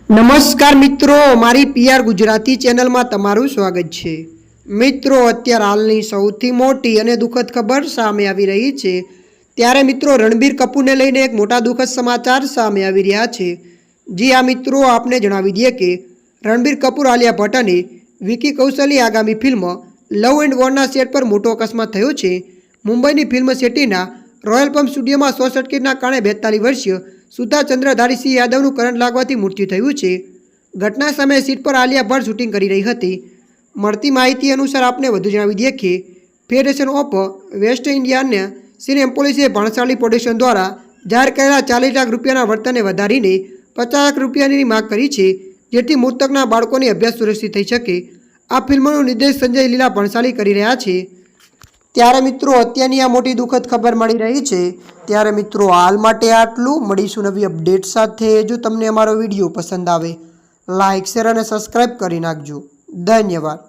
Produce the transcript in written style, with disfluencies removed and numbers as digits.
નમસ્કાર મિત્રો, મારી પીઆર ગુજરાતી ચેનલમાં તમારું સ્વાગત છે। મિત્રો, અત્યારે હાલની સૌથી મોટી અને દુઃખદ ખબર સામે આવી રહી છે। ત્યારે મિત્રો, રણબીર કપૂરને લઈને એક મોટા દુઃખદ સમાચાર સામે આવી રહ્યા છે। જી આ મિત્રો, આપને જણાવી દઈએ કે રણબીર કપૂર, આલિયા ભટ્ટ અને વિકી કૌશલની આગામી ફિલ્મ લવ એન્ડ વોરના સેટ પર મોટો અકસ્માત થયો છે। મુંબઈની ફિલ્મ સિટીના રોયલ પમ્પ સ્ટુડિયોમાં શોર્ટ સર્કિટના કારણે 42 વર્ષીય સુધા ચંદ્રધારીસિંહ યાદવનું કરંટ લાગવાથી મૃત્યુ થયું છે। ઘટના સમયે સીટ પર આલિયા ભટ્ટ શૂટિંગ કરી રહી હતી। મળતી માહિતી અનુસાર આપને વધુ જણાવી દઈએ કે ફેડરેશન ઓફ વેસ્ટ ઇન્ડિયાના સિનેમ પોલીસે ભાણસાલી પ્રોડક્શન દ્વારા જાહેર કરેલા 40 લાખ રૂપિયાના વળતરને વધારીને 50 લાખ રૂપિયાની માંગ કરી છે, જેથી મૃતકના બાળકોની અભ્યાસ સુરક્ષિત થઈ શકે। આ ફિલ્મનો નિર્દેશ સંજય લીલા ભણસાલી કરી રહ્યા છે। ત્યારે મિત્રો, અત્યારની આ મોટી દુઃખદ ખબર મળી રહી છે। ત્યારે મિત્રો, હાલ માટે આટલું। મળીશું નવી અપડેટ સાથે। જો તમને અમારો વિડીયો પસંદ આવે, લાઇક, શેર અને સબસ્ક્રાઈબ કરી નાખજો। ધન્યવાદ।